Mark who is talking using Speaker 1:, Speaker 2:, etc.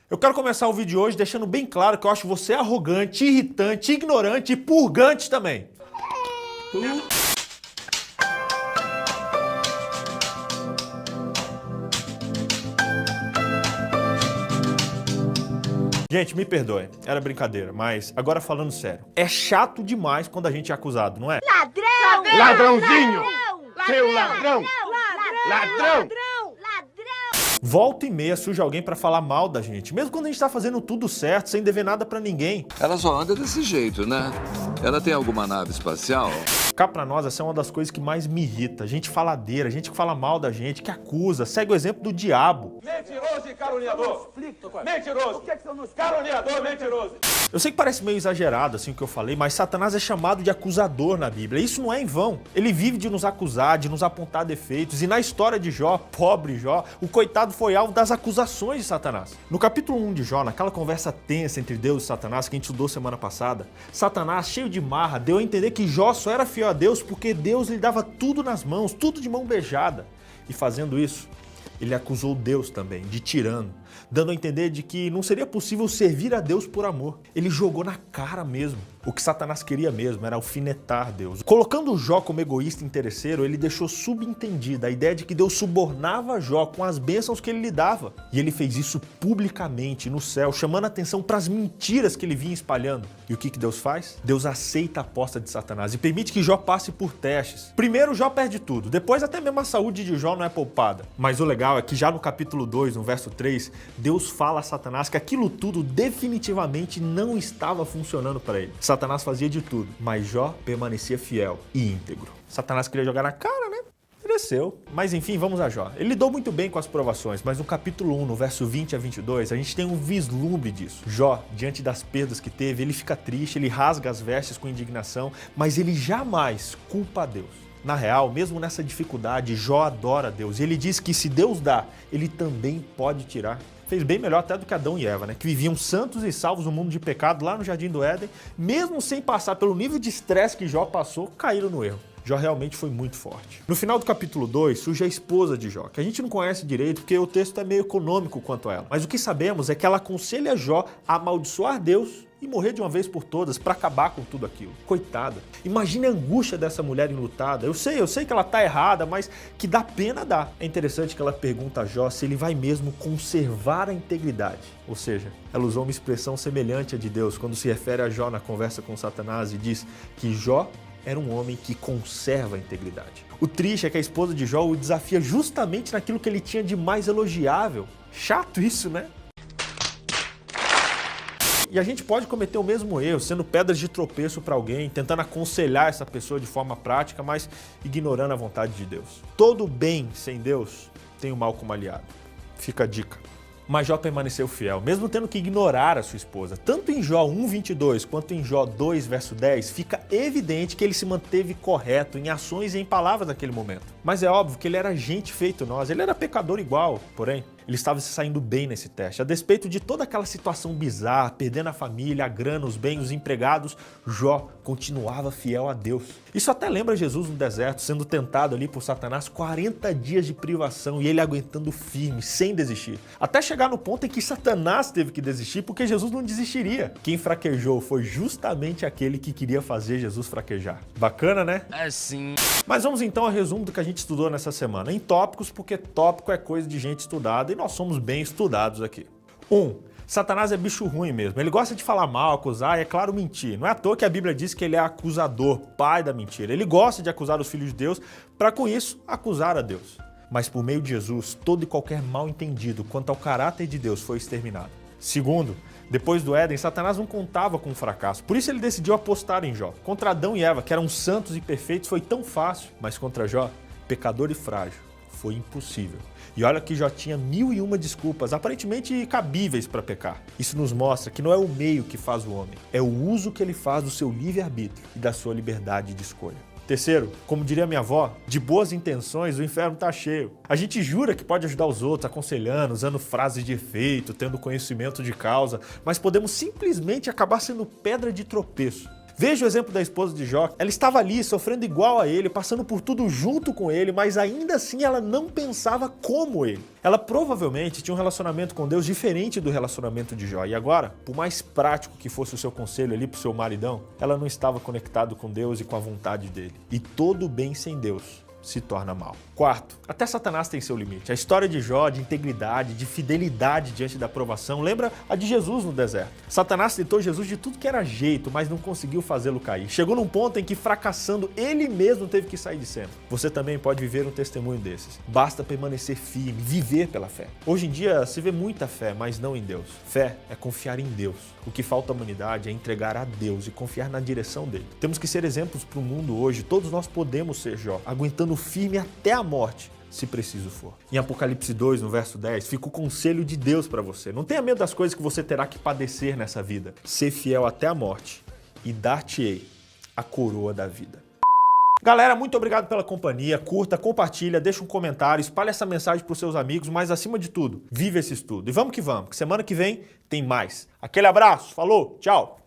Speaker 1: Eu quero começar o vídeo de hoje deixando bem claro que eu acho você arrogante, irritante, ignorante e purgante também. Gente, me perdoe, era brincadeira, mas agora falando sério, é chato demais quando a gente é acusado, não é?
Speaker 2: Ladrão!
Speaker 3: Ladrãozinho! Seu
Speaker 2: Ladrão!
Speaker 3: Ladrão!
Speaker 1: Volta e meia surge alguém pra falar mal da gente, mesmo quando a gente tá fazendo tudo certo, sem dever nada pra ninguém.
Speaker 4: Ela só anda desse jeito, né? Ela tem alguma nave espacial?
Speaker 1: Cá pra nós, essa é uma das coisas que mais me irrita. Gente faladeira, gente que fala mal da gente, que acusa, segue o exemplo do diabo.
Speaker 3: Mentiroso e caluniador! Mentiroso! Caluniador, mentiroso!
Speaker 1: Eu sei que parece meio exagerado assim o que eu falei, mas Satanás é chamado de acusador na Bíblia. Isso não é em vão. Ele vive de nos acusar, de nos apontar defeitos. E na história de Jó, pobre Jó, o coitado foi alvo das acusações de Satanás. No capítulo 1 de Jó, naquela conversa tensa entre Deus e Satanás que a gente estudou semana passada, Satanás, cheio de marra, deu a entender que Jó só era fiel a Deus porque Deus lhe dava tudo nas mãos, tudo de mão beijada. E fazendo isso, ele acusou Deus também de tirano, dando a entender de que não seria possível servir a Deus por amor. Ele jogou na cara mesmo. O que Satanás queria mesmo era alfinetar Deus. Colocando Jó como egoísta e interesseiro, ele deixou subentendida a ideia de que Deus subornava Jó com as bênçãos que ele lhe dava. E ele fez isso publicamente no céu, chamando a atenção para as mentiras que ele vinha espalhando. E o que Deus faz? Deus aceita a aposta de Satanás e permite que Jó passe por testes. Primeiro, Jó perde tudo. Depois, até mesmo a saúde de Jó não é poupada. Mas o legal é que já no capítulo 2, no verso 3, Deus fala a Satanás que aquilo tudo definitivamente não estava funcionando para ele. Satanás fazia de tudo, mas Jó permanecia fiel e íntegro. Satanás queria jogar na cara, né? Mereceu. Mas enfim, vamos a Jó. Ele lidou muito bem com as provações, mas no capítulo 1, no verso 20 a 22, a gente tem um vislumbre disso. Jó, diante das perdas que teve, ele fica triste, ele rasga as vestes com indignação, mas ele jamais culpa a Deus. Na real, mesmo nessa dificuldade, Jó adora Deus. E ele diz que se Deus dá, ele também pode tirar. Fez bem melhor até do que Adão e Eva, né? Que viviam santos e salvos no mundo de pecado lá no Jardim do Éden, mesmo sem passar pelo nível de estresse que Jó passou, caíram no erro. Jó realmente foi muito forte. No final do capítulo 2, surge a esposa de Jó, que a gente não conhece direito porque o texto é meio econômico quanto a ela. Mas o que sabemos é que ela aconselha Jó a amaldiçoar Deus e morrer de uma vez por todas para acabar com tudo aquilo. Coitada. Imagine a angústia dessa mulher enlutada. Eu sei que ela tá errada, mas que dá pena dá. É interessante que ela pergunta a Jó se ele vai mesmo conservar a integridade. Ou seja, ela usou uma expressão semelhante à de Deus quando se refere a Jó na conversa com Satanás e diz que Jó era um homem que conserva a integridade. O triste é que a esposa de Jó o desafia justamente naquilo que ele tinha de mais elogiável. Chato isso, né? E a gente pode cometer o mesmo erro, sendo pedras de tropeço para alguém, tentando aconselhar essa pessoa de forma prática, mas ignorando a vontade de Deus. Todo bem sem Deus tem o mal como aliado. Fica a dica. Mas Jó permaneceu fiel, mesmo tendo que ignorar a sua esposa. Tanto em Jó 1:22 quanto em Jó 2, verso 10, fica evidente que ele se manteve correto em ações e em palavras naquele momento. Mas é óbvio que ele era gente feito nós, ele era pecador igual, porém, ele estava se saindo bem nesse teste. A despeito de toda aquela situação bizarra, perdendo a família, a grana, os bens, os empregados, Jó continuava fiel a Deus. Isso até lembra Jesus no deserto, sendo tentado ali por Satanás 40 dias de privação e ele aguentando firme, sem desistir. Até chegar no ponto em que Satanás teve que desistir porque Jesus não desistiria. Quem fraquejou foi justamente aquele que queria fazer Jesus fraquejar. Bacana, né?
Speaker 4: É sim.
Speaker 1: Mas vamos então ao resumo do que a gente estudou nessa semana. Em tópicos, porque tópico é coisa de gente estudada e nós somos bem estudados aqui. 1. Satanás é bicho ruim mesmo. Ele gosta de falar mal, acusar e, é claro, mentir. Não é à toa que a Bíblia diz que ele é acusador, pai da mentira. Ele gosta de acusar os filhos de Deus para, com isso, acusar a Deus. Mas por meio de Jesus, todo e qualquer mal entendido quanto ao caráter de Deus foi exterminado. Segundo, depois do Éden, Satanás não contava com o fracasso. Por isso ele decidiu apostar em Jó. Contra Adão e Eva, que eram santos e perfeitos, foi tão fácil. Mas contra Jó, pecador e frágil, foi impossível. E olha que Jó tinha 1001 desculpas, aparentemente cabíveis para pecar. Isso nos mostra que não é o meio que faz o homem, é o uso que ele faz do seu livre-arbítrio e da sua liberdade de escolha. Terceiro, como diria minha avó, de boas intenções o inferno tá cheio. A gente jura que pode ajudar os outros, aconselhando, usando frases de efeito, tendo conhecimento de causa, mas podemos simplesmente acabar sendo pedra de tropeço. Veja o exemplo da esposa de Jó. Ela estava ali sofrendo igual a ele, passando por tudo junto com ele, mas ainda assim ela não pensava como ele. Ela provavelmente tinha um relacionamento com Deus diferente do relacionamento de Jó. E agora, por mais prático que fosse o seu conselho ali pro seu maridão, ela não estava conectada com Deus e com a vontade dele. E todo bem sem Deus se torna mal. Quarto, até Satanás tem seu limite. A história de Jó, de integridade, de fidelidade diante da provação, lembra a de Jesus no deserto. Satanás tentou Jesus de tudo que era jeito, mas não conseguiu fazê-lo cair. Chegou num ponto em que, fracassando, ele mesmo teve que sair de cena. Você também pode viver um testemunho desses. Basta permanecer firme, viver pela fé. Hoje em dia se vê muita fé, mas não em Deus. Fé é confiar em Deus. O que falta à humanidade é entregar a Deus e confiar na direção dele. Temos que ser exemplos para o mundo hoje. Todos nós podemos ser Jó, aguentando firme até a morte, se preciso for. Em Apocalipse 2, no verso 10, fica o conselho de Deus para você. Não tenha medo das coisas que você terá que padecer nessa vida. Ser fiel até a morte e dar-te-ei a coroa da vida. Galera, muito obrigado pela companhia. Curta, compartilha, deixa um comentário, espalhe essa mensagem para os seus amigos, mas acima de tudo, vive esse estudo. E vamos que semana que vem tem mais. Aquele abraço, falou, tchau!